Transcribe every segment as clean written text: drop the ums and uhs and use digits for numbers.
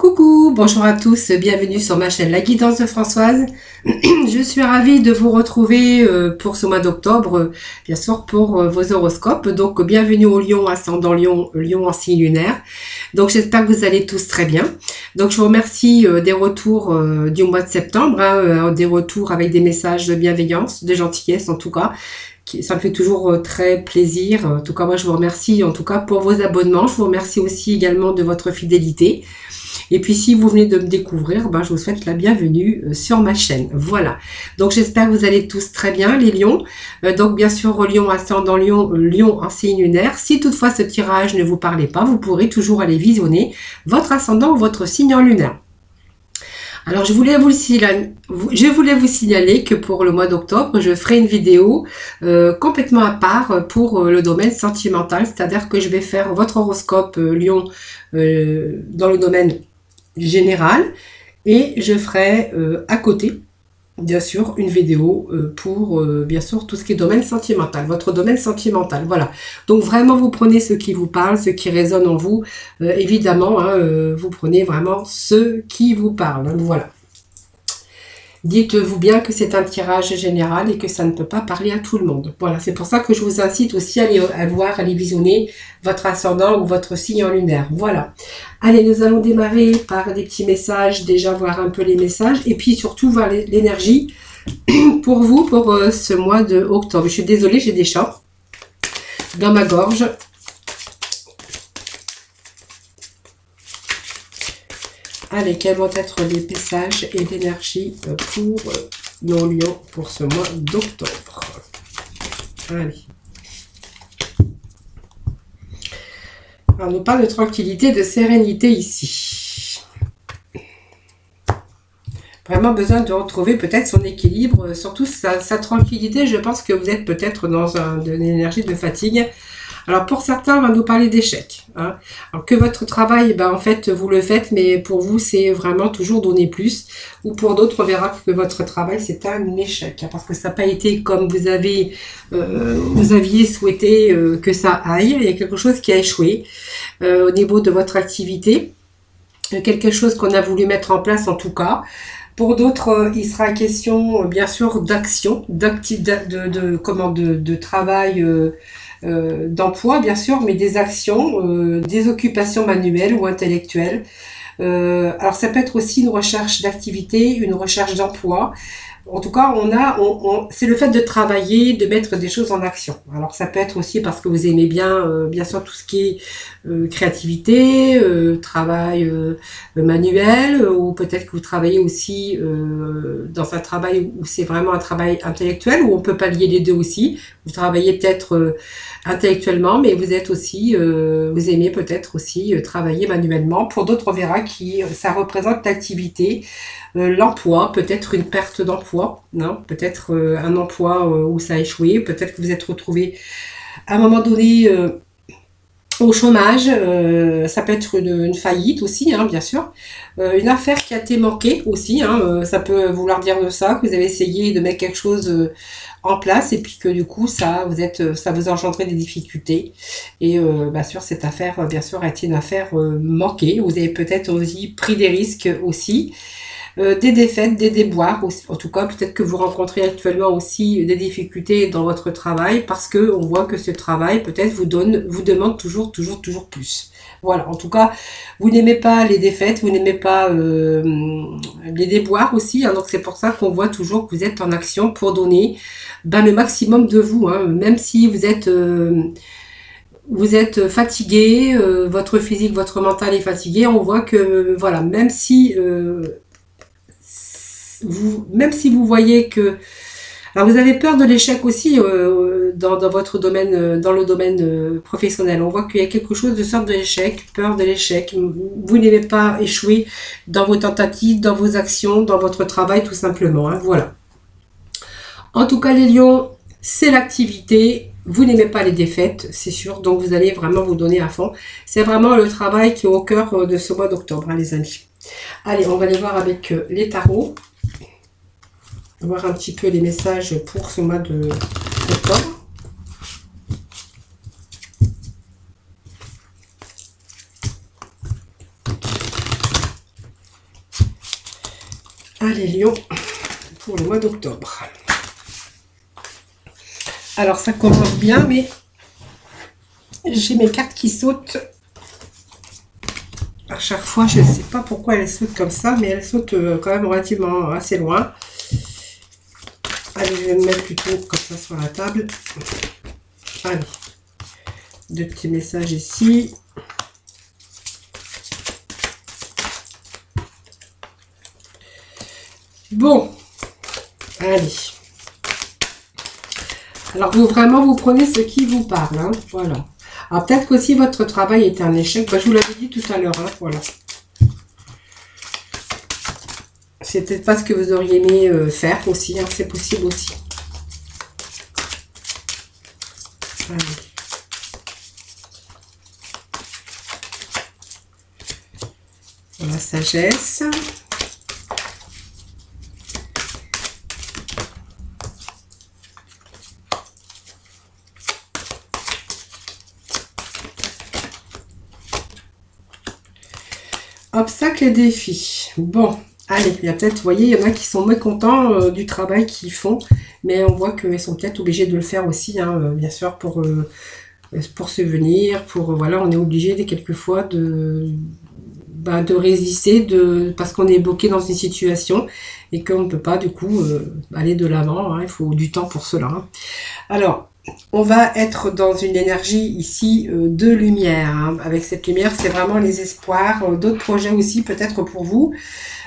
Coucou, bonjour à tous, bienvenue sur ma chaîne La Guidance de Françoise. Je suis ravie de vous retrouver pour ce mois d'octobre, bien sûr pour vos horoscopes. Donc bienvenue au Lion, ascendant Lion, Lion en signe lunaire. Donc j'espère que vous allez tous très bien. Donc je vous remercie des retours du mois de septembre, des retours avec des messages de bienveillance, de gentillesse en tout cas. Ça me fait toujours très plaisir. En tout cas, moi je vous remercie en tout cas pour vos abonnements. Je vous remercie aussi également de votre fidélité. Et puis si vous venez de me découvrir, je vous souhaite la bienvenue sur ma chaîne. Voilà. Donc j'espère que vous allez tous très bien, les lions. Donc bien sûr, Lion, ascendant Lion, Lion en signe lunaire. Si toutefois ce tirage ne vous parlait pas, vous pourrez toujours aller visionner votre ascendant ou votre signe en lunaire. Alors je voulais vous signaler que pour le mois d'octobre, je ferai une vidéo complètement à part pour le domaine sentimental. C'est-à-dire que je vais faire votre horoscope Lion dans le domaine général et je ferai à côté bien sûr une vidéo pour bien sûr tout ce qui est domaine sentimental, votre domaine sentimental, voilà. Donc vraiment vous prenez ce qui vous parle, ce qui résonne en vous, évidemment vous prenez vraiment ce qui vous parle, voilà. Dites-vous bien que c'est un tirage général et que ça ne peut pas parler à tout le monde. Voilà, c'est pour ça que je vous incite aussi à aller visionner votre ascendant ou votre signe en lunaire. Voilà. Allez, nous allons démarrer par des petits messages, déjà voir un peu les messages et puis surtout voir l'énergie pour vous pour ce mois de octobre. Je suis désolée, j'ai des chants dans ma gorge. Allez, quels vont être les messages et l'énergie pour nos lions pour ce mois d'octobre? Allez. Alors, on nous parle de tranquillité, de sérénité ici. Vraiment besoin de retrouver peut-être son équilibre, surtout sa tranquillité. Je pense que vous êtes peut-être dans une énergie de fatigue. Alors pour certains, on va nous parler d'échec. Hein. Alors que votre travail, en fait, vous le faites, mais pour vous, c'est vraiment toujours donner plus. Ou pour d'autres, on verra que votre travail, c'est un échec. Hein, parce que ça n'a pas été comme vous aviez souhaité que ça aille. Il y a quelque chose qui a échoué au niveau de votre activité. Quelque chose qu'on a voulu mettre en place en tout cas. Pour d'autres, il sera question, bien sûr, d'action, de travail, d'emploi, bien sûr, mais des actions, des occupations manuelles ou intellectuelles. Alors, ça peut être aussi une recherche d'activité, une recherche d'emploi. En tout cas, c'est le fait de travailler, de mettre des choses en action. Alors, ça peut être aussi parce que vous aimez bien sûr, tout ce qui est créativité, travail manuel, ou peut-être que vous travaillez aussi dans un travail où c'est vraiment un travail intellectuel, où on peut pallier les deux aussi. Vous travaillez peut-être intellectuellement, mais vous êtes aussi, vous aimez peut-être aussi travailler manuellement. Pour d'autres, on verra ça représente l'activité, l'emploi, peut-être une perte d'emploi, peut-être un emploi où ça a échoué, peut-être que vous êtes retrouvé à un moment donné au chômage, ça peut être une faillite aussi, bien sûr, une affaire qui a été manquée aussi, ça peut vouloir dire de ça, que vous avez essayé de mettre quelque chose en place et puis que du coup ça vous a engendré des difficultés et bien sûr cette affaire bien sûr a été une affaire manquée. Vous avez peut-être aussi pris des risques aussi. Des défaites, des déboires, en tout cas peut-être que vous rencontrez actuellement aussi des difficultés dans votre travail parce que on voit que ce travail peut-être vous demande toujours plus. Voilà, en tout cas, vous n'aimez pas les défaites, vous n'aimez pas les déboires aussi, donc c'est pour ça qu'on voit toujours que vous êtes en action pour donner le maximum de vous, même si vous êtes fatigué, votre physique, votre mental est fatigué, on voit que voilà, même si vous voyez que... Alors vous avez peur de l'échec aussi dans votre domaine, dans le domaine professionnel. On voit qu'il y a quelque chose de sorte de l'échec, peur de l'échec. Vous n'aimez pas échouer dans vos tentatives, dans vos actions, dans votre travail tout simplement. Voilà. En tout cas les lions, c'est l'activité. Vous n'aimez pas les défaites, c'est sûr. Donc vous allez vraiment vous donner à fond. C'est vraiment le travail qui est au cœur de ce mois d'octobre, les amis. Allez, on va aller voir avec les tarots. Voir un petit peu les messages pour ce mois d'octobre. Allez, Lion, pour le mois d'octobre. Alors, ça commence bien, mais j'ai mes cartes qui sautent. À chaque fois, je ne sais pas pourquoi elles sautent comme ça, mais elles sautent quand même relativement assez loin. Allez, je vais me mettre plutôt comme ça sur la table. Allez, deux petits messages ici. Bon, allez. Alors, vous prenez ce qui vous parle, hein, voilà. Alors, peut-être qu'aussi votre travail était un échec. Ben, je vous l'avais dit tout à l'heure, hein, voilà. C'est peut-être pas ce que vous auriez aimé faire aussi, hein, c'est possible aussi. Allez. La sagesse. Obstacles et défis. Bon, allez, il y a peut-être, vous voyez, il y en a qui sont mécontents du travail qu'ils font, mais on voit qu'ils sont peut-être obligés de le faire aussi, hein, bien sûr, pour subvenir, voilà, on est obligé quelquefois de résister, parce qu'on est bloqué dans une situation et qu'on ne peut pas, du coup, aller de l'avant, hein, il faut du temps pour cela. Hein. Alors, on va être dans une énergie ici de lumière. Hein. Avec cette lumière, c'est vraiment les espoirs, d'autres projets aussi peut-être pour vous.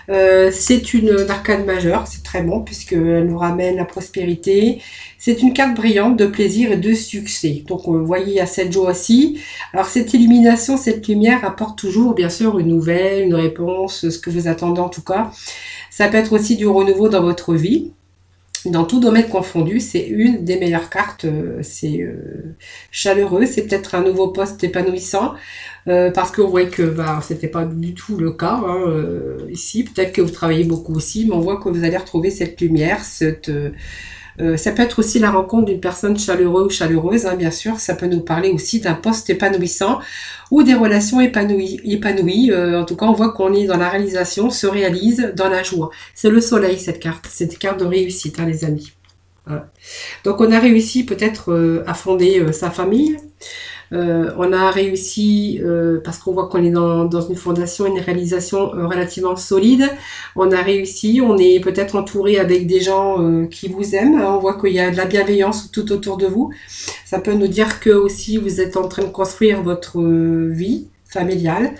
C'est une arcane majeure, c'est très bon puisqu'elle nous ramène la prospérité. C'est une carte brillante de plaisir et de succès. Donc vous voyez à cette joie-ci. Alors cette illumination, cette lumière apporte toujours bien sûr une nouvelle, une réponse, ce que vous attendez en tout cas. Ça peut être aussi du renouveau dans votre vie. Dans tout domaine confondu, c'est une des meilleures cartes, c'est chaleureux, c'est peut-être un nouveau poste épanouissant, parce que vous voyez que c'était pas du tout le cas hein, ici, peut-être que vous travaillez beaucoup aussi, mais on voit que vous allez retrouver cette lumière, ça peut être aussi la rencontre d'une personne chaleureuse ou chaleureuse, hein, bien sûr. Ça peut nous parler aussi d'un poste épanouissant ou des relations épanouies. En tout cas, on voit qu'on est dans la réalisation, se réalise dans la joie. C'est le soleil, cette carte. C'est une carte de réussite, hein, les amis. Voilà. Donc, on a réussi peut-être à fonder sa famille. On a réussi, parce qu'on voit qu'on est dans une fondation, une réalisation relativement solide. On a réussi, on est peut-être entouré avec des gens qui vous aiment. On voit qu'il y a de la bienveillance tout autour de vous. Ça peut nous dire que aussi vous êtes en train de construire votre vie familiale.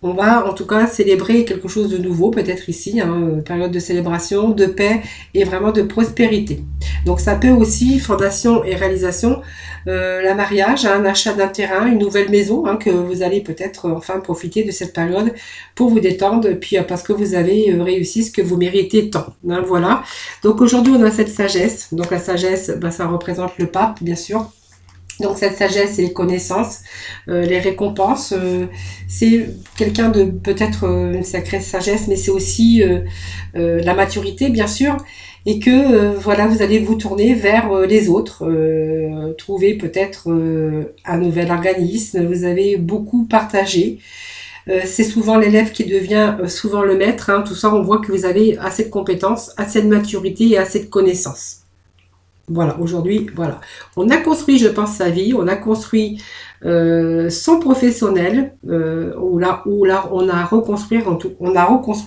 On va en tout cas célébrer quelque chose de nouveau, peut-être ici, hein, période de célébration, de paix et vraiment de prospérité. Donc ça peut aussi, fondation et réalisation, la mariage, un achat d'un terrain, une nouvelle maison, hein, que vous allez peut-être enfin profiter de cette période pour vous détendre, puis parce que vous avez réussi ce que vous méritez tant. Hein, voilà. Donc aujourd'hui on a cette sagesse. Donc la sagesse, ça représente le pape, bien sûr. Donc cette sagesse et les connaissances, les récompenses, c'est quelqu'un de peut-être une sacrée sagesse, mais c'est aussi la maturité bien sûr, et que voilà vous allez vous tourner vers les autres, trouver peut-être un nouvel organisme. Vous avez beaucoup partagé. C'est souvent l'élève qui devient souvent le maître. Hein. Tout ça, on voit que vous avez assez de compétences, assez de maturité et assez de connaissances. Voilà, aujourd'hui, voilà. On a construit, je pense, sa vie, on a construit son professionnel, où là, on a reconstruit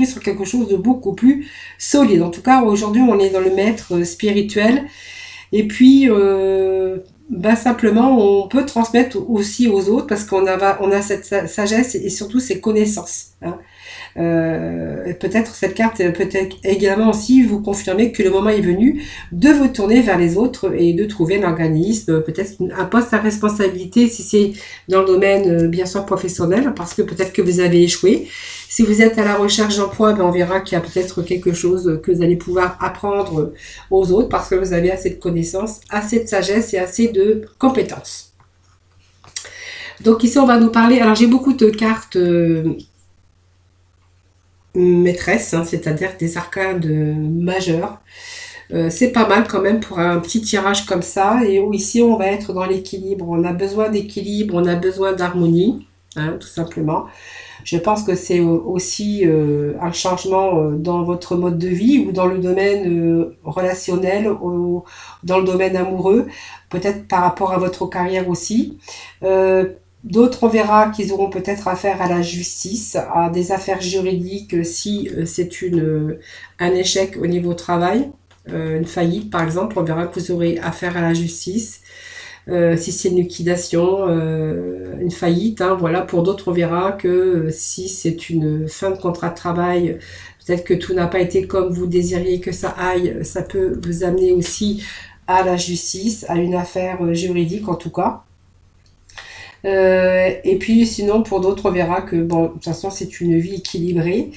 sur quelque chose de beaucoup plus solide. En tout cas, aujourd'hui, on est dans le maître spirituel. Et puis, simplement, on peut transmettre aussi aux autres parce on a cette sagesse et surtout ces connaissances. Hein. Peut-être cette carte peut-être également aussi vous confirmer que le moment est venu de vous tourner vers les autres et de trouver un organisme, peut-être un poste à responsabilité si c'est dans le domaine bien sûr professionnel, parce que peut-être que vous avez échoué. Si vous êtes à la recherche d'emploi, on verra qu'il y a peut-être quelque chose que vous allez pouvoir apprendre aux autres parce que vous avez assez de connaissances, assez de sagesse et assez de compétences. Donc ici on va nous parler, alors j'ai beaucoup de cartes maîtresse, hein, c'est-à-dire des arcades majeures. C'est pas mal quand même pour un petit tirage comme ça. Et ici, on va être dans l'équilibre. On a besoin d'équilibre, on a besoin d'harmonie. hein, tout simplement. Je pense que c'est aussi un changement dans votre mode de vie ou dans le domaine relationnel, dans le domaine amoureux, peut-être par rapport à votre carrière aussi. Euh, D'autres, on verra qu'ils auront peut-être affaire à la justice, à des affaires juridiques si c'est un échec au niveau travail, une faillite par exemple, on verra que vous aurez affaire à la justice. Si c'est une liquidation, une faillite, hein, voilà. Pour d'autres, on verra que si c'est une fin de contrat de travail, peut-être que tout n'a pas été comme vous désiriez que ça aille, ça peut vous amener aussi à la justice, à une affaire juridique en tout cas. Et puis sinon, pour d'autres, on verra que bon, de toute façon, c'est une vie équilibrée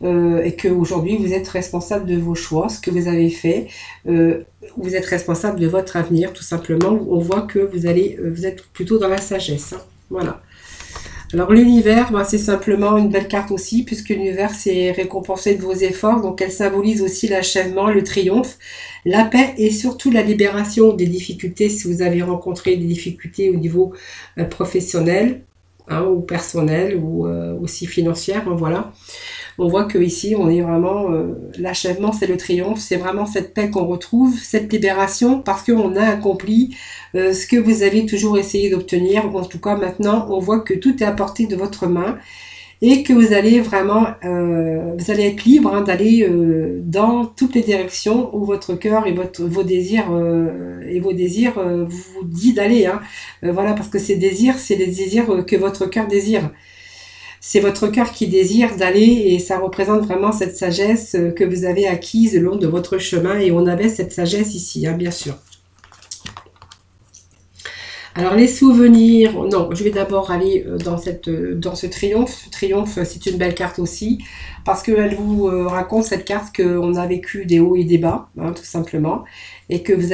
et que aujourd'hui, vous êtes responsable de vos choix, ce que vous avez fait. Vous êtes responsable de votre avenir, tout simplement. On voit que vous êtes plutôt dans la sagesse, hein. Voilà. Alors l'univers, ben, c'est simplement une belle carte aussi, puisque l'univers c'est récompensé de vos efforts, donc elle symbolise aussi l'achèvement, le triomphe, la paix et surtout la libération des difficultés si vous avez rencontré des difficultés au niveau professionnel, hein, ou personnel ou aussi financière, hein, voilà. On voit que ici on est vraiment l'achèvement, c'est le triomphe, c'est vraiment cette paix qu'on retrouve, cette libération parce qu'on a accompli ce que vous avez toujours essayé d'obtenir. En tout cas maintenant on voit que tout est à portée de votre main et que vous allez vraiment vous allez être libre, hein, d'aller dans toutes les directions où votre cœur et vos désirs vous dit d'aller, hein. Voilà, parce que ces désirs c'est les désirs que votre cœur désire. C'est votre cœur qui désire d'aller et ça représente vraiment cette sagesse que vous avez acquise le long de votre chemin et on avait cette sagesse ici, hein, bien sûr. Alors les souvenirs, non, je vais d'abord aller dans ce triomphe. Ce triomphe, c'est une belle carte aussi parce qu'elle vous raconte cette carte qu'on a vécu des hauts et des bas, hein, tout simplement, et que vous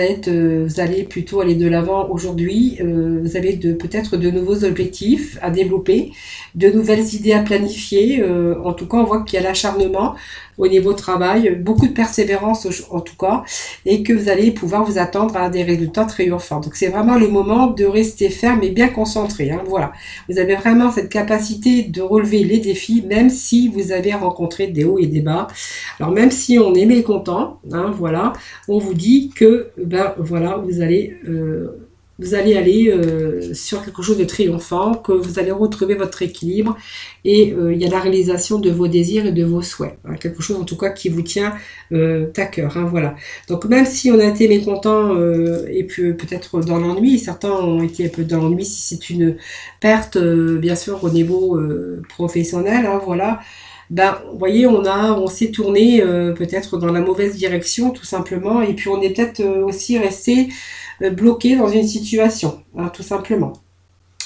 allez plutôt aller de l'avant aujourd'hui. Vous avez peut-être de nouveaux objectifs à développer, de nouvelles idées à planifier. En tout cas, on voit qu'il y a l'acharnement au niveau travail, beaucoup de persévérance en tout cas, et que vous allez pouvoir vous attendre à des résultats triomphants. Donc c'est vraiment le moment de rester ferme et bien concentré, hein, voilà. Vous avez vraiment cette capacité de relever les défis, même si vous avez rencontré des hauts et des bas. Alors même si on est mécontent, hein, voilà, on vous dit que ben voilà, vous allez aller sur quelque chose de triomphant, que vous allez retrouver votre équilibre et il y a la réalisation de vos désirs et de vos souhaits, hein, quelque chose en tout cas qui vous tient à cœur, hein, voilà. Donc même si on a été mécontent et puis peut-être dans l'ennui, certains ont été un peu dans l'ennui si c'est une perte bien sûr au niveau professionnel, hein, voilà. Ben, vous voyez, on s'est tourné peut-être dans la mauvaise direction tout simplement et puis on est peut-être aussi resté bloqué dans une situation, hein, tout simplement.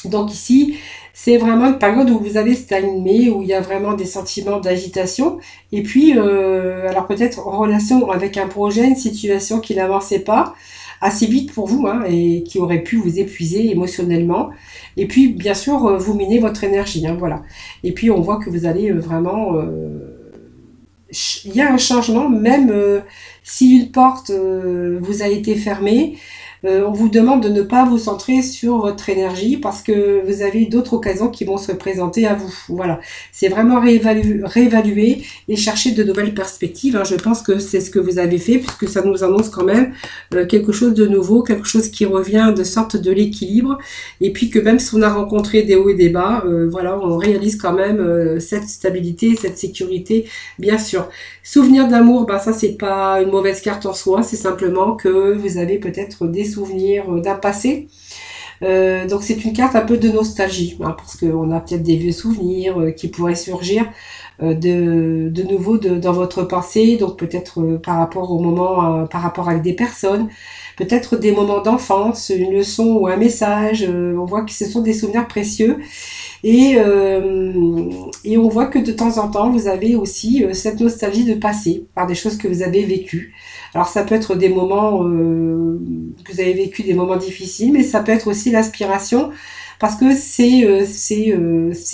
Donc ici, c'est vraiment une période où vous avez stagné, où il y a vraiment des sentiments d'agitation. Et puis, alors peut-être en relation avec un projet, une situation qui n'avançait pas assez vite pour vous, hein, et qui aurait pu vous épuiser émotionnellement. Et puis, bien sûr, vous minez votre énergie, hein, voilà. Et puis, on voit que vous allez vraiment... il y a un changement, même si une porte vous a été fermée, on vous demande de ne pas vous centrer sur votre énergie parce que vous avez d'autres occasions qui vont se présenter à vous. Voilà, c'est vraiment réévaluer et chercher de nouvelles perspectives, hein. Je pense que c'est ce que vous avez fait puisque ça nous annonce quand même quelque chose de nouveau, quelque chose qui revient de sorte de l'équilibre et puis que même si on a rencontré des hauts et des bas, voilà, on réalise quand même cette stabilité, cette sécurité, bien sûr. Souvenir d'amour, bah ça c'est pas une mauvaise carte en soi, c'est simplement que vous avez peut-être des souvenirs d'un passé. Donc c'est une carte un peu de nostalgie, hein, parce qu'on a peut-être des vieux souvenirs qui pourraient surgir de nouveau dans votre pensée, donc peut-être par rapport au moment, par rapport avec des personnes, peut-être des moments d'enfance, une leçon ou un message, on voit que ce sont des souvenirs précieux et on voit que de temps en temps, vous avez aussi cette nostalgie de passé par des choses que vous avez vécues. Alors ça peut être des moments que vous avez vécu, des moments difficiles, mais ça peut être aussi l'aspiration parce que ces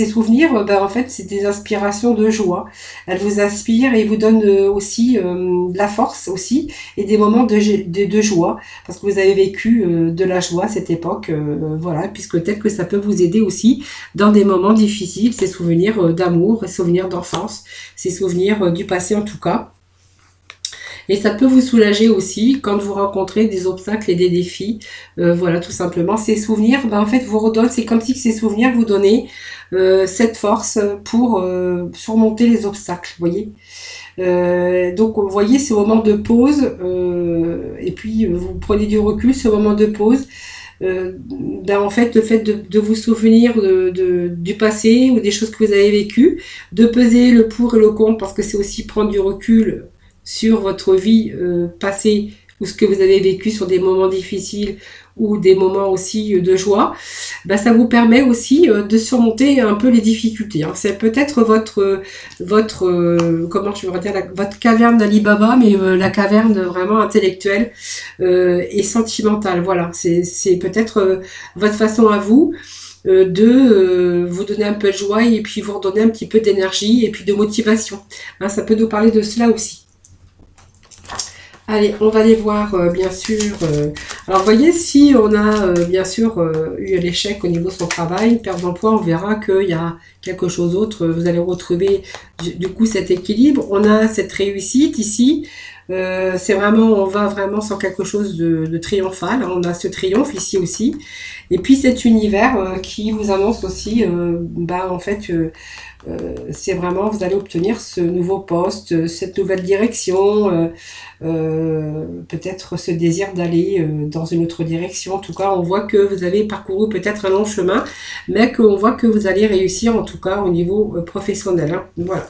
souvenirs, ben, en fait, c'est des inspirations de joie. Elles vous inspirent et vous donnent aussi de la force aussi et des moments de joie, parce que vous avez vécu de la joie à cette époque, voilà, puisque peut-être que ça peut vous aider aussi dans des moments difficiles, ces souvenirs d'amour, ces souvenirs d'enfance, ces souvenirs du passé en tout cas. Et ça peut vous soulager aussi quand vous rencontrez des obstacles et des défis. Voilà, tout simplement. Ces souvenirs, ben, en fait, vous redonnent, c'est comme si ces souvenirs vous donnaient cette force pour surmonter les obstacles, vous voyez. Donc, vous voyez, ce moment de pause, et puis vous prenez du recul, ce moment de pause, ben en fait, le fait de vous souvenir du passé ou des choses que vous avez vécues, de peser le pour et le contre, parce que c'est aussi prendre du recul sur votre vie passée ou ce que vous avez vécu sur des moments difficiles ou des moments aussi de joie, ben ça vous permet aussi de surmonter un peu les difficultés. Hein. C'est peut-être comment je veux dire, votre caverne d'Ali Baba, mais la caverne vraiment intellectuelle et sentimentale. Voilà, c'est peut-être votre façon à vous de vous donner un peu de joie et puis vous redonner un petit peu d'énergie et puis de motivation. Hein, ça peut nous parler de cela aussi. Allez, on va aller voir, bien sûr. Alors, vous voyez, si on a, bien sûr, eu l'échec au niveau de son travail, perte d'emploi, on verra qu'il y a quelque chose d'autre. Vous allez retrouver, du coup, cet équilibre. On a cette réussite ici. C'est vraiment, on va vraiment sur quelque chose de triomphal. On a ce triomphe ici aussi. Et puis, cet univers qui vous annonce aussi, bah, en fait... c'est vraiment, vous allez obtenir ce nouveau poste, cette nouvelle direction, peut-être ce désir d'aller dans une autre direction. En tout cas, on voit que vous avez parcouru peut-être un long chemin, mais qu'on voit que vous allez réussir, en tout cas, au niveau professionnel. Hein. Voilà.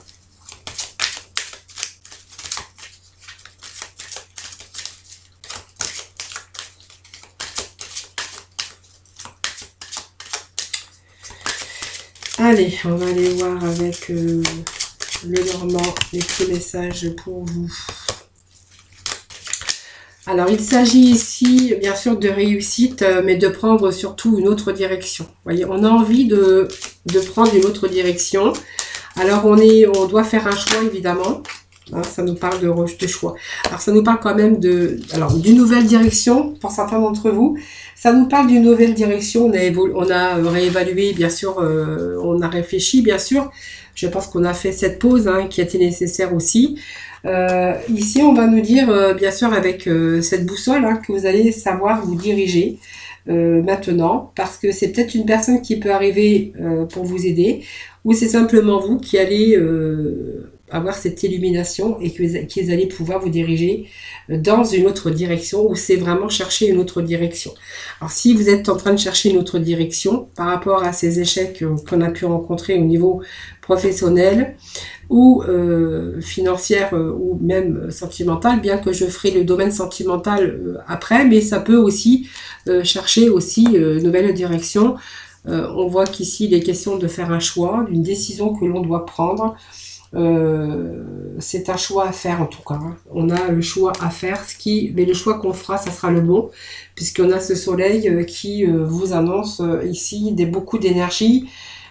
Allez, on va aller voir avec le Normand les petits messages pour vous. Alors, il s'agit ici, bien sûr, de réussite, mais de prendre surtout une autre direction. Vous voyez, on a envie de prendre une autre direction. Alors, on doit faire un choix, évidemment. Hein, ça nous parle de choix. Alors, ça nous parle quand même d'une nouvelle direction, pour certains d'entre vous. Ça nous parle d'une nouvelle direction. On a réévalué, bien sûr, on a réfléchi, bien sûr. Je pense qu'on a fait cette pause hein, qui a été nécessaire aussi. Ici, on va nous dire, bien sûr, avec cette boussole, hein, que vous allez savoir vous diriger maintenant, parce que c'est peut-être une personne qui peut arriver pour vous aider, ou c'est simplement vous qui allez avoir cette illumination et qu'ils allaient pouvoir vous diriger dans une autre direction, ou c'est vraiment chercher une autre direction. Alors si vous êtes en train de chercher une autre direction par rapport à ces échecs qu'on a pu rencontrer au niveau professionnel ou financière ou même sentimentale, bien que je ferai le domaine sentimental après, mais ça peut aussi chercher aussi une nouvelle direction. On voit qu'ici il est question de faire un choix, d'une décision que l'on doit prendre. C'est un choix à faire en tout cas. Hein. On a le choix à faire, mais le choix qu'on fera, ça sera le bon, puisqu'on a ce soleil qui vous annonce ici beaucoup d'énergie,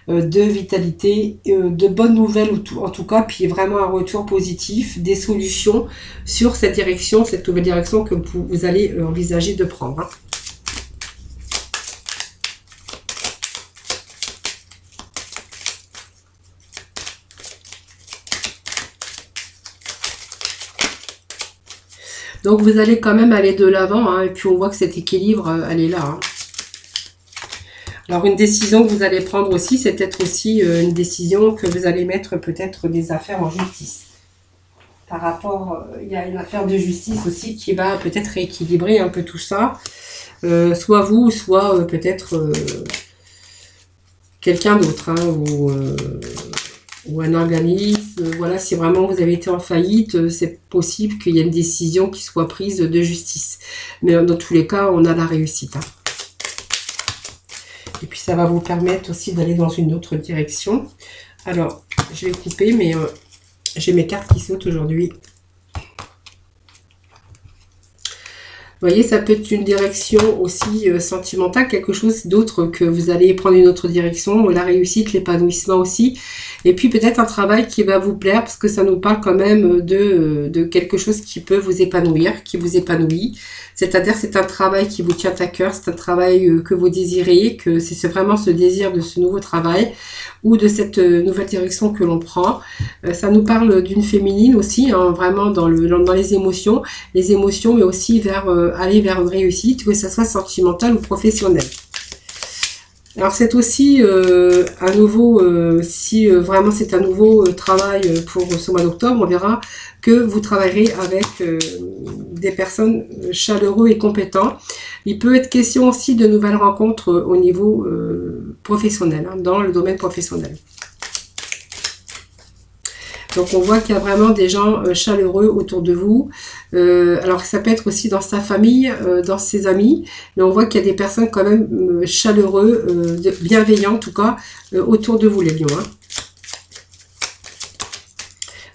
de vitalité, de bonnes nouvelles en tout cas, puis vraiment un retour positif, des solutions sur cette direction, cette nouvelle direction que vous allez envisager de prendre. Hein. Donc vous allez quand même aller de l'avant, hein, et puis on voit que cet équilibre, elle est là. Hein. Alors une décision que vous allez prendre aussi, c'est peut-être aussi une décision que vous allez mettre peut-être des affaires en justice. Par rapport, il y a une affaire de justice aussi qui va peut-être rééquilibrer un peu tout ça. Soit vous, soit peut-être quelqu'un d'autre, hein, ou un organisme. Voilà, si vraiment vous avez été en faillite, c'est possible qu'il y ait une décision qui soit prise de justice. Mais dans tous les cas, on a la réussite. Hein. Et puis ça va vous permettre aussi d'aller dans une autre direction. Alors, je vais couper, mais j'ai mes cartes qui sautent aujourd'hui. voyez, ça peut être une direction aussi sentimentale, quelque chose d'autre, que vous allez prendre une autre direction, la réussite, l'épanouissement aussi. Et puis peut-être un travail qui va vous plaire, parce que ça nous parle quand même de quelque chose qui peut vous épanouir, qui vous épanouit. C'est-à-dire c'est un travail qui vous tient à cœur, c'est un travail que vous désirez, que c'est vraiment ce désir de ce nouveau travail ou de cette nouvelle direction que l'on prend. Ça nous parle d'une féminine aussi, hein, vraiment dans les émotions, mais aussi vers aller vers une réussite, que ça soit sentimentale ou professionnelle. Alors c'est aussi un nouveau, si vraiment c'est un nouveau travail pour ce mois d'octobre, on verra que vous travaillerez avec des personnes chaleureuses et compétentes. Il peut être question aussi de nouvelles rencontres au niveau professionnel, hein, dans le domaine professionnel. Donc on voit qu'il y a vraiment des gens chaleureux autour de vous. Alors ça peut être aussi dans sa famille, dans ses amis, mais on voit qu'il y a des personnes quand même chaleureux, bienveillants en tout cas, autour de vous les lions. Hein.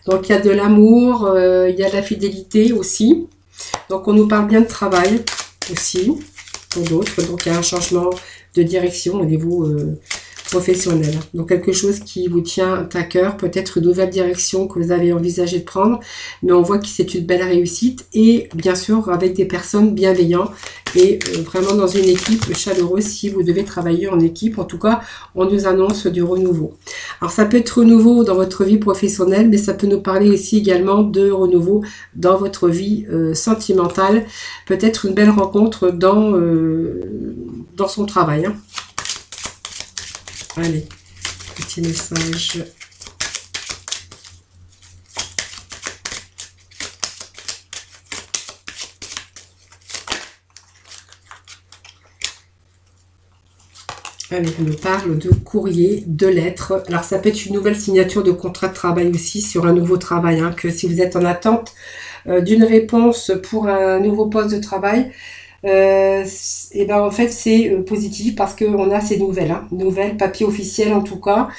Donc il y a de l'amour, il y a de la fidélité aussi. Donc on nous parle bien de travail aussi, pour d'autres. Donc il y a un changement de direction au niveau professionnel. Donc quelque chose qui vous tient à cœur, peut-être une nouvelle direction que vous avez envisagé de prendre, mais on voit que c'est une belle réussite et bien sûr avec des personnes bienveillantes et vraiment dans une équipe chaleureuse si vous devez travailler en équipe. En tout cas, on nous annonce du renouveau. Alors ça peut être renouveau dans votre vie professionnelle, mais ça peut nous parler aussi également de renouveau dans votre vie sentimentale. Peut-être une belle rencontre dans son travail. Hein. Allez, petit message. Allez, on me parle de courrier, de lettres. Alors, ça peut être une nouvelle signature de contrat de travail aussi sur un nouveau travail. Hein, que si vous êtes en attente d'une réponse pour un nouveau poste de travail, et ben en fait c'est positif parce qu'on a ces nouvelles, hein, nouvelles, papier officiel en tout cas.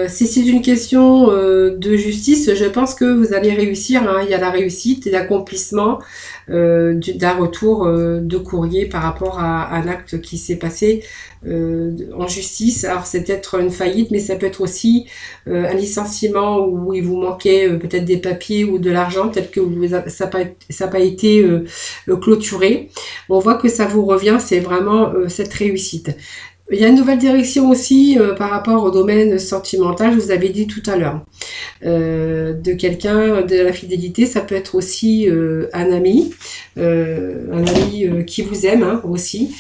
Si c'est une question de justice, je pense que vous allez réussir, hein. Il y a la réussite et l'accomplissement d'un retour de courrier par rapport à un acte qui s'est passé en justice. Alors c'est peut-être une faillite, mais ça peut être aussi un licenciement où il vous manquait peut-être des papiers ou de l'argent, peut-être que ça n'a pas été clôturé. On voit que ça vous revient, c'est vraiment cette réussite. Il y a une nouvelle direction aussi par rapport au domaine sentimental, je vous avais dit tout à l'heure. De quelqu'un, de la fidélité, ça peut être aussi un ami qui vous aime hein, aussi.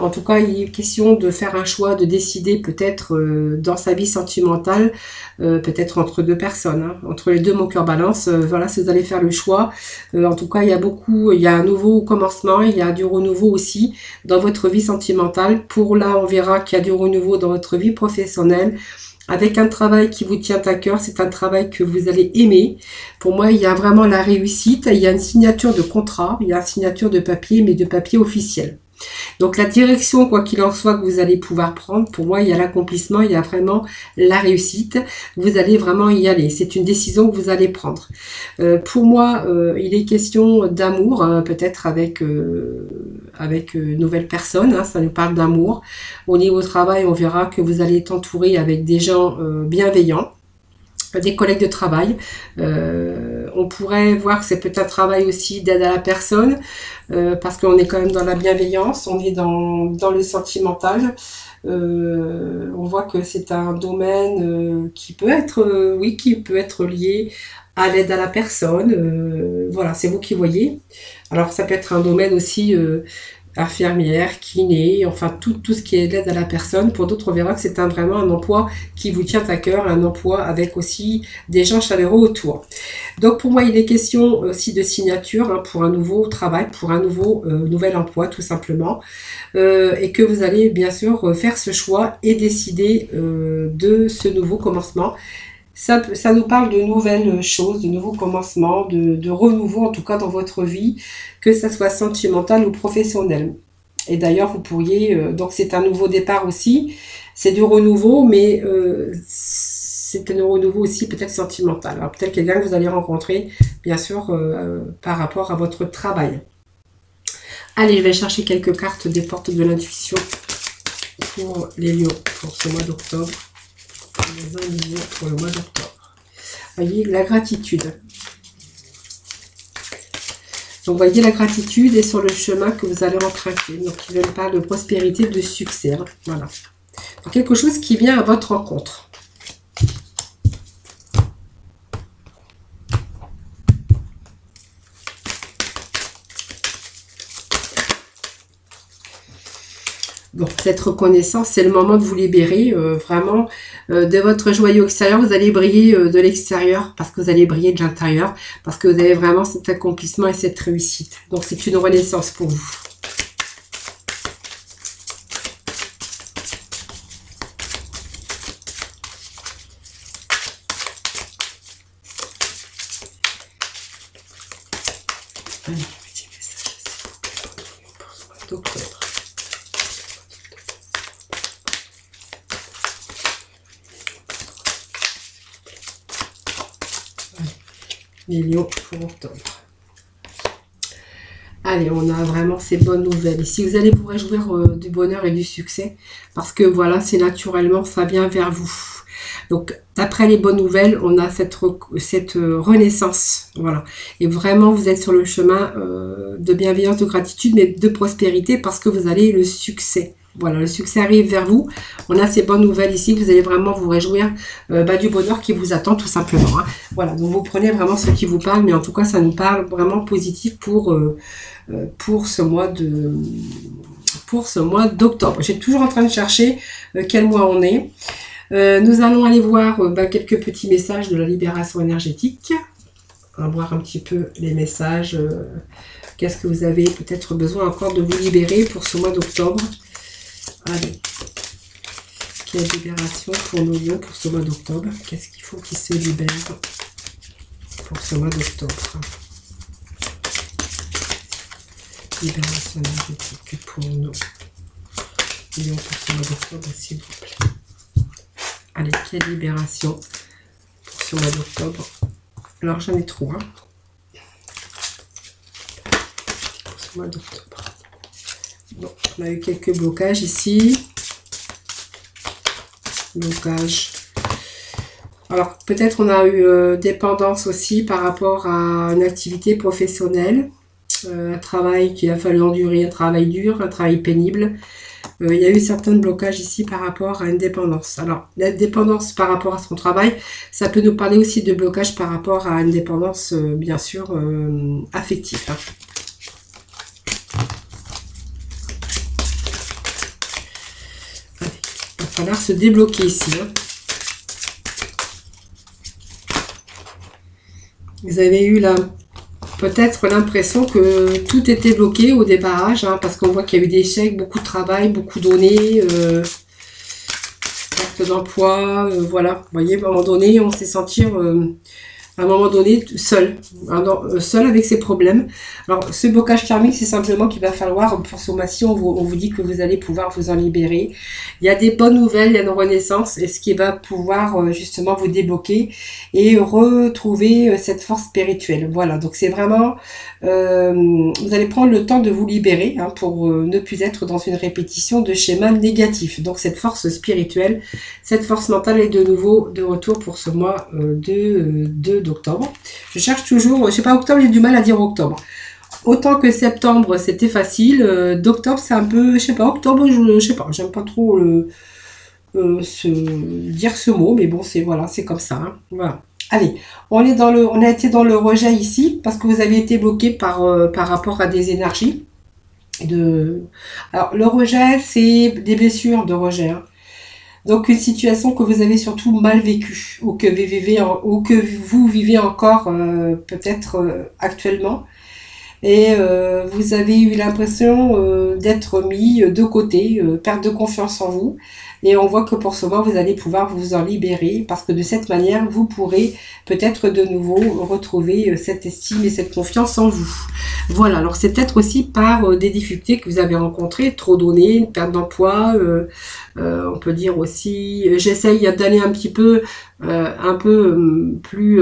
En tout cas, il est question de faire un choix, de décider peut-être dans sa vie sentimentale, peut-être entre deux personnes, hein, entre les deux, mon cœur balance. Voilà, si vous allez faire le choix. En tout cas, il y a un nouveau commencement, il y a du renouveau aussi dans votre vie sentimentale. Pour là, on verra qu'il y a du renouveau dans votre vie professionnelle. Avec un travail qui vous tient à cœur, c'est un travail que vous allez aimer. Pour moi, il y a vraiment la réussite, il y a une signature de contrat, il y a une signature de papier, mais de papier officiel. Donc la direction, quoi qu'il en soit, que vous allez pouvoir prendre, pour moi, il y a l'accomplissement, il y a vraiment la réussite. Vous allez vraiment y aller. C'est une décision que vous allez prendre. Pour moi, il est question d'amour, peut-être avec une nouvelle personne. Hein, ça nous parle d'amour. Au niveau travail, on verra que vous allez être entouré avec des gens bienveillants. Des collègues de travail. On pourrait voir que c'est peut-être un travail aussi d'aide à la personne, parce qu'on est quand même dans la bienveillance, on est dans le sentimental. On voit que c'est un domaine qui peut être, qui peut être lié à l'aide à la personne. Voilà, c'est vous qui voyez. Alors ça peut être un domaine aussi infirmière, kiné, enfin tout ce qui est l'aide à la personne. Pour d'autres, on verra que c'est vraiment un emploi qui vous tient à cœur, un emploi avec aussi des gens chaleureux autour. Donc pour moi, il est question aussi de signature hein, pour un nouveau travail, pour un nouvel emploi tout simplement, et que vous allez bien sûr faire ce choix et décider de ce nouveau commencement. Ça nous parle de nouvelles choses, de nouveaux commencements, de renouveau en tout cas dans votre vie, que ça soit sentimental ou professionnel. Et d'ailleurs, vous pourriez... donc c'est un nouveau départ aussi, c'est du renouveau, mais c'est un renouveau aussi peut-être sentimental. Alors peut-être quelqu'un que vous allez rencontrer, bien sûr, par rapport à votre travail. Allez, je vais chercher quelques cartes des portes de l'intuition pour les lions pour ce mois d'octobre. Les individus pour le mois d'octobre. Voyez, la gratitude. Donc, voyez, la gratitude est sur le chemin que vous allez emprunter. Donc, il me parle de prospérité, de succès. Hein. Voilà. Donc, quelque chose qui vient à votre rencontre. Donc, cette reconnaissance, c'est le moment de vous libérer vraiment de votre joyau extérieur. Vous allez briller de l'extérieur parce que vous allez briller de l'intérieur, parce que vous avez vraiment cet accomplissement et cette réussite. Donc, c'est une renaissance pour vous. Allez, petit message, s'il vous plaît, pour ce mois d'octobre. Les lions pour octobre. Allez, on a vraiment ces bonnes nouvelles. Ici, vous allez vous réjouir du bonheur et du succès. Parce que voilà, c'est naturellement, ça vient vers vous. Donc, d'après les bonnes nouvelles, on a cette renaissance. Voilà. Et vraiment, vous êtes sur le chemin de bienveillance, de gratitude, mais de prospérité parce que vous allez le succès. Voilà, le succès arrive vers vous. On a ces bonnes nouvelles ici. Vous allez vraiment vous réjouir du bonheur qui vous attend tout simplement. Hein. Voilà, donc vous prenez vraiment ce qui vous parle. Mais en tout cas, ça nous parle vraiment positif pour ce mois d'octobre. J'ai toujours en train de chercher quel mois on est. Nous allons aller voir quelques petits messages de la libération énergétique. On va voir un petit peu les messages. Qu'est-ce que vous avez peut-être besoin encore de vous libérer pour ce mois d'octobre. Allez, quelle libération pour nos lions pour ce mois d'octobre? Qu'est-ce qu'il faut qu'ils se libèrent pour ce mois d'octobre? Libération énergétique pour nos lions pour ce mois d'octobre, s'il vous plaît. Allez, quelle libération pour ce mois d'octobre? Alors, j'en ai trop, hein, pour ce mois d'octobre. Bon, on a eu quelques blocages ici. Blocage. Alors, peut-être on a eu dépendance aussi par rapport à une activité professionnelle. Un travail qu'il a fallu endurer, un travail dur, un travail pénible. Il y a eu certains blocages ici par rapport à une dépendance. Alors, la dépendance par rapport à son travail, ça peut nous parler aussi de blocage par rapport à une dépendance, bien sûr, affective. Hein. Allez, il va falloir se débloquer ici. Hein. Vous avez eu là peut-être l'impression que tout était bloqué au débarrage, hein, parce qu'on voit qu'il y a eu des échecs, beaucoup de travail, beaucoup donné, perte d'emploi, voilà. Vous voyez, à un moment donné, on s'est senti à un moment donné seul, seul avec ses problèmes. Alors, ce blocage karmique, c'est simplement qu'il va falloir, pour ce mois-ci, on vous dit que vous allez pouvoir vous en libérer. Il y a des bonnes nouvelles, il y a une renaissance, et ce qui va pouvoir justement vous débloquer et retrouver cette force spirituelle. Voilà, donc c'est vraiment, vous allez prendre le temps de vous libérer, hein, pour ne plus être dans une répétition de schémas négatifs. Donc cette force spirituelle, cette force mentale est de nouveau de retour pour ce mois d'octobre. Je cherche toujours, je sais pas, octobre, j'ai du mal à dire octobre. Autant que septembre, c'était facile. D'octobre, c'est un peu, je sais pas, octobre, je sais pas, j'aime pas trop dire ce mot, mais bon, c'est voilà, c'est comme ça. Hein, voilà. Allez, on a été dans le rejet ici, parce que vous avez été bloqué par rapport à des énergies. Alors, le rejet, c'est des blessures de rejet. Hein. Donc, une situation que vous avez surtout mal vécue, ou que vous vivez encore peut-être actuellement. Et vous avez eu l'impression d'être mis de côté, perte de confiance en vous. Et on voit que pour ce mois, vous allez pouvoir vous en libérer parce que de cette manière, vous pourrez peut-être de nouveau retrouver cette estime et cette confiance en vous. Voilà, alors c'est peut-être aussi par des difficultés que vous avez rencontrées, trop donné, une perte d'emploi, on peut dire aussi, j'essaye d'aller un petit peu, plus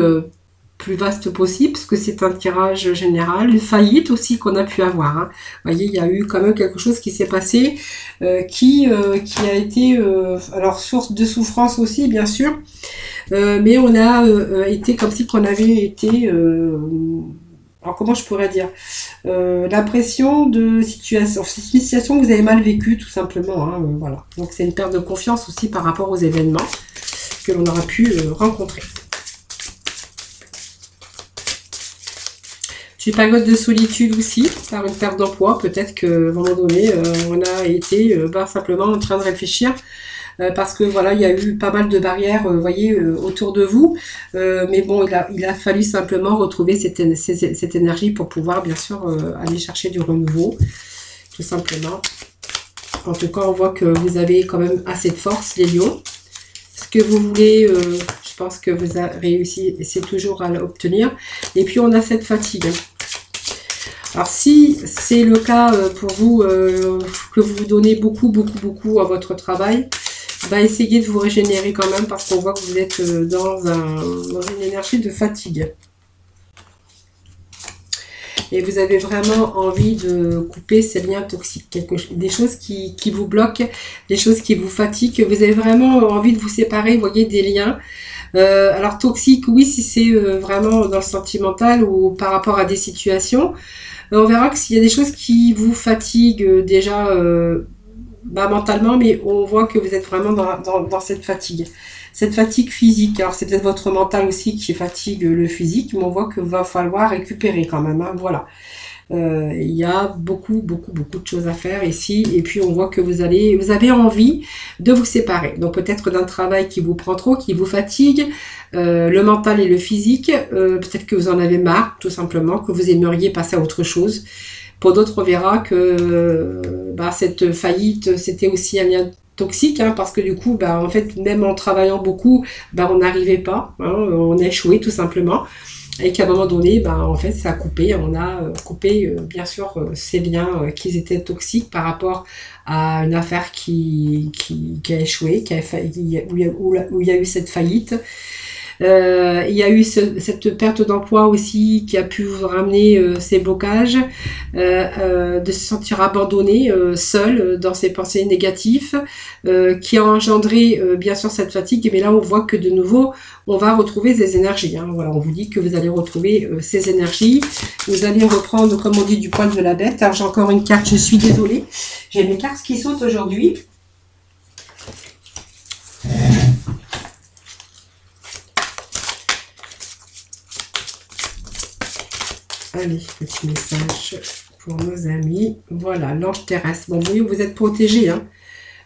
plus vaste possible, parce que c'est un tirage général, une faillite aussi qu'on a pu avoir. Hein. Vous voyez, il y a eu quand même quelque chose qui s'est passé, qui a été, alors source de souffrance aussi, bien sûr, mais on a été comme si qu'on avait été, alors comment je pourrais dire, l'impression de situation, c'est une situation que vous avez mal vécue tout simplement, hein, voilà. Donc c'est une perte de confiance aussi par rapport aux événements que l'on aura pu rencontrer. Une période de solitude aussi, par une perte d'emploi, peut-être qu'à un moment donné, on a été simplement en train de réfléchir, parce que voilà, il y a eu pas mal de barrières, vous voyez, autour de vous, mais bon, il a fallu simplement retrouver cette énergie pour pouvoir, bien sûr, aller chercher du renouveau, tout simplement. En tout cas, on voit que vous avez quand même assez de force, les lions. Ce que vous voulez, je pense que vous avez réussi, et c'est toujours à l'obtenir. Et puis, on a cette fatigue. Alors, si c'est le cas pour vous, que vous vous donnez beaucoup à votre travail, bah, essayez de vous régénérer quand même, parce qu'on voit que vous êtes dans une énergie de fatigue. Et vous avez vraiment envie de couper ces liens toxiques, des choses qui vous bloquent, des choses qui vous fatiguent. Vous avez vraiment envie de vous séparer, vous voyez, des liens. Alors toxique, oui, si c'est vraiment dans le sentimental ou par rapport à des situations. On verra que s'il y a des choses qui vous fatiguent déjà mentalement, mais on voit que vous êtes vraiment dans cette fatigue. Cette fatigue physique, alors c'est peut-être votre mental aussi qui fatigue le physique, mais on voit qu'il va falloir récupérer quand même, hein, voilà. Il y a beaucoup de choses à faire ici, et puis on voit que vous avez envie de vous séparer. Donc peut-être d'un travail qui vous prend trop, qui vous fatigue, le mental et le physique, peut-être que vous en avez marre, tout simplement, que vous aimeriez passer à autre chose. Pour d'autres, on verra que cette faillite, c'était aussi un lien toxique, hein, parce que du coup, en fait, même en travaillant beaucoup, on n'arrivait pas, hein, on a échoué tout simplement, et qu'à un moment donné, en fait, ça a coupé, on a coupé, bien sûr, ces liens qui étaient toxiques par rapport à une affaire qui a échoué, où il y a eu cette faillite. Il y a eu cette perte d'emploi aussi qui a pu vous ramener ces blocages, de se sentir abandonné, seul dans ses pensées négatives, qui a engendré bien sûr cette fatigue. Mais là on voit que de nouveau on va retrouver ces énergies, hein. Voilà, on vous dit que vous allez retrouver ces énergies, vous allez reprendre, comme on dit, du poil de la bête. Alors j'ai encore une carte, je suis désolée, j'ai mes cartes qui sautent aujourd'hui. Allez, petit message pour nos amis. Voilà, l'ange terrestre. Bon, vous êtes protégés, hein.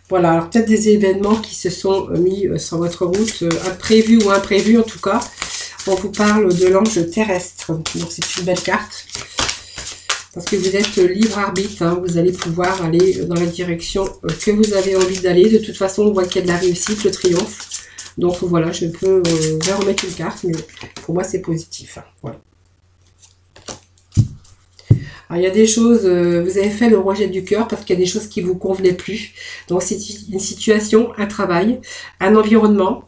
Voilà, alors peut-être des événements qui se sont mis sur votre route, imprévus ou imprévus en tout cas. On vous parle de l'ange terrestre. Donc c'est une belle carte. Parce que vous êtes libre arbitre, hein. Vous allez pouvoir aller dans la direction que vous avez envie d'aller. De toute façon, on voit qu'il y a de la réussite, le triomphe. Donc voilà, je peux remettre une carte, mais pour moi c'est positif, hein. Voilà. Alors, il y a des choses, vous avez fait le rejet du cœur parce qu'il y a des choses qui vous convenaient plus. Donc, c'est une situation, un travail, un environnement.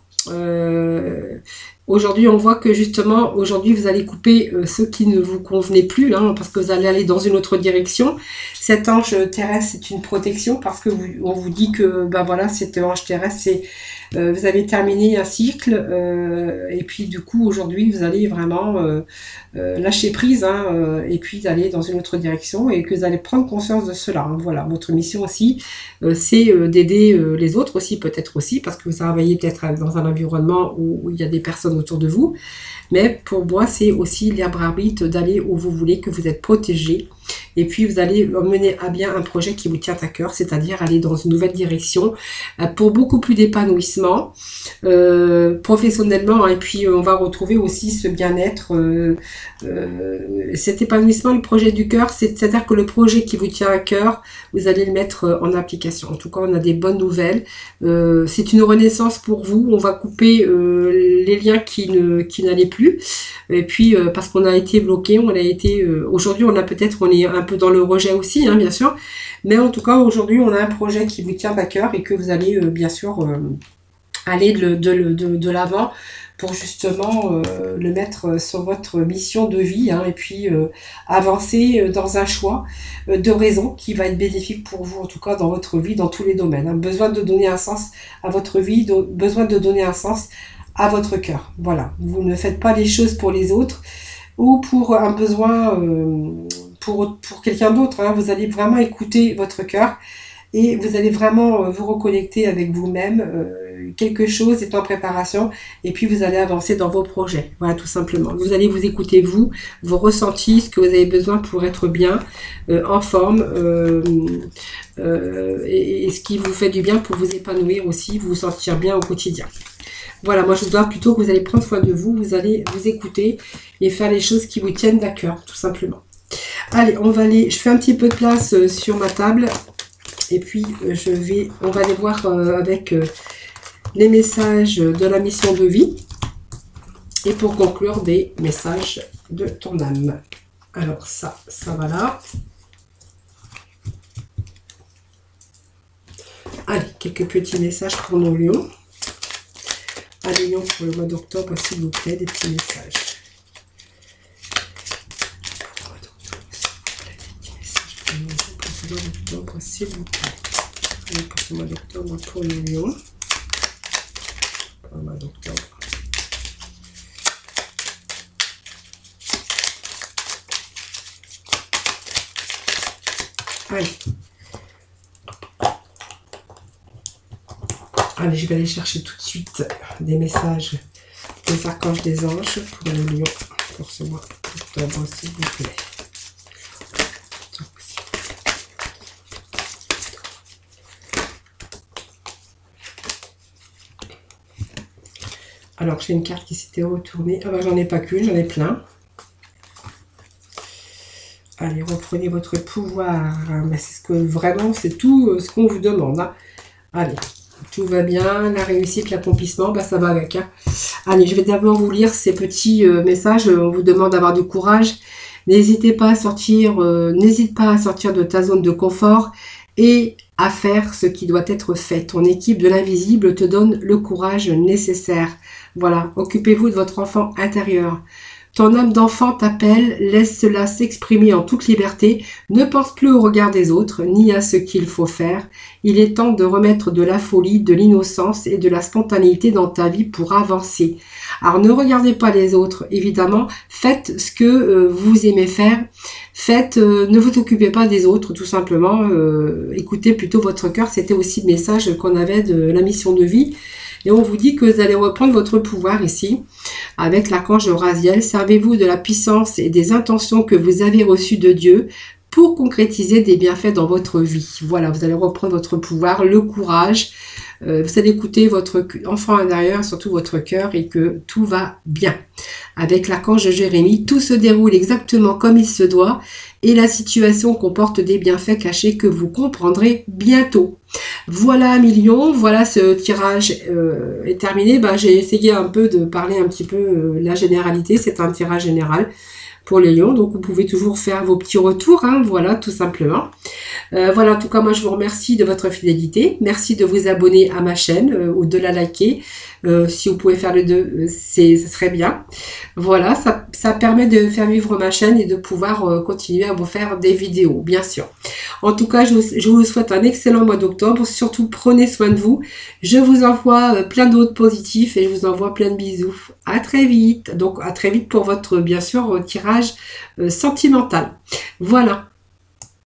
Aujourd'hui, on voit que justement, aujourd'hui, vous allez couper ce qui ne vous convenait plus, hein, parce que vous allez aller dans une autre direction. Cet ange terrestre, c'est une protection parce que on vous dit que, voilà, cet ange terrestre, c'est vous avez terminé un cycle et puis du coup aujourd'hui vous allez vraiment lâcher prise, hein, et puis aller dans une autre direction et que vous allez prendre conscience de cela, hein. Voilà, votre mission aussi c'est d'aider les autres aussi, peut-être aussi parce que vous travaillez peut-être dans un environnement où il y a des personnes autour de vous, mais pour moi c'est aussi libre arbitre d'aller où vous voulez, que vous êtes protégé. Et puis vous allez mener à bien un projet qui vous tient à cœur, c'est-à-dire aller dans une nouvelle direction pour beaucoup plus d'épanouissement professionnellement, hein. Et puis on va retrouver aussi ce bien-être, cet épanouissement, le projet du cœur, c'est-à-dire que le projet qui vous tient à cœur, vous allez le mettre en application. En tout cas, on a des bonnes nouvelles. C'est une renaissance pour vous. On va couper les liens qui n'allaient plus. Et puis parce qu'on a été bloqué, on a été aujourd'hui on est un peu dans le rejet aussi, hein, bien sûr, mais en tout cas aujourd'hui on a un projet qui vous tient à cœur et que vous allez bien sûr aller de l'avant pour justement le mettre sur votre mission de vie, hein, et puis avancer dans un choix de raison qui va être bénéfique pour vous, en tout cas dans votre vie, dans tous les domaines. Hein. Besoin de donner un sens à votre vie, besoin de donner un sens à votre cœur. Voilà, vous ne faites pas les choses pour les autres ou pour un besoin pour quelqu'un d'autre. Hein. Vous allez vraiment écouter votre cœur et vous allez vraiment vous reconnecter avec vous-même. Quelque chose est en préparation et puis vous allez avancer dans vos projets. Voilà, tout simplement. Vous allez vous écouter, vous, vos ressentis, ce que vous avez besoin pour être bien, en forme, et ce qui vous fait du bien pour vous épanouir aussi, vous sentir bien au quotidien. Voilà, moi je dois plutôt que vous allez prendre soin de vous, vous allez vous écouter et faire les choses qui vous tiennent à cœur, tout simplement. Allez, je fais un petit peu de place sur ma table et puis on va aller voir avec les messages de la mission de vie et pour conclure des messages de ton âme. Alors ça va là. Allez, quelques petits messages pour nos lions. Allez, lions, pour le mois d'octobre, s'il vous plaît, des petits messages. Pour ce mois d'octobre, s'il vous plaît. Allez, pour ce mois d'octobre, pour nos lions. Pour le mois d'octobre. Allez. Allez, je vais aller chercher tout de suite des messages des archanges des anges pour le lion pour ce mois d'octobre, s'il vous plaît. Alors, j'ai une carte qui s'était retournée. Ah ben, j'en ai pas qu'une, j'en ai plein. Allez, reprenez votre pouvoir. Ben, c'est ce que vraiment, c'est tout ce qu'on vous demande. Hein. Allez. Tout va bien, la réussite, l'accomplissement, bah ça va avec. Hein. Allez, je vais d'abord vous lire ces petits messages. On vous demande d'avoir du courage. N'hésite pas à sortir de ta zone de confort et à faire ce qui doit être fait. Ton équipe de l'invisible te donne le courage nécessaire. Voilà, occupez-vous de votre enfant intérieur. Ton âme d'enfant t'appelle, laisse cela s'exprimer en toute liberté, ne pense plus au regard des autres, ni à ce qu'il faut faire. Il est temps de remettre de la folie, de l'innocence et de la spontanéité dans ta vie pour avancer. Alors ne regardez pas les autres, évidemment, faites ce que vous aimez faire, ne vous occupez pas des autres, tout simplement, écoutez plutôt votre cœur, c'était aussi le message qu'on avait de la mission de vie. Et on vous dit que vous allez reprendre votre pouvoir ici, avec l'archange Raziel. Servez-vous de la puissance et des intentions que vous avez reçues de Dieu pour concrétiser des bienfaits dans votre vie. Voilà, vous allez reprendre votre pouvoir, le courage. Vous allez écouter votre enfant intérieur, surtout votre cœur, et que tout va bien. Avec l'archange Jérémie, tout se déroule exactement comme il se doit et la situation comporte des bienfaits cachés que vous comprendrez bientôt. Voilà, millions, voilà, ce tirage est terminé. Ben, j'ai essayé un peu de parler un petit peu la généralité, c'est un tirage général pour les lions, donc vous pouvez toujours faire vos petits retours, hein, voilà, tout simplement. Voilà, en tout cas, moi je vous remercie de votre fidélité, merci de vous abonner à ma chaîne ou de la liker, si vous pouvez faire les deux, ce serait bien. Voilà, ça permet de faire vivre ma chaîne et de pouvoir continuer à vous faire des vidéos, bien sûr. En tout cas, je vous souhaite un excellent mois d'octobre, surtout prenez soin de vous, je vous envoie plein d'autres positifs et je vous envoie plein de bisous. À très vite, donc à très vite pour votre, bien sûr, tirage sentimental. Voilà.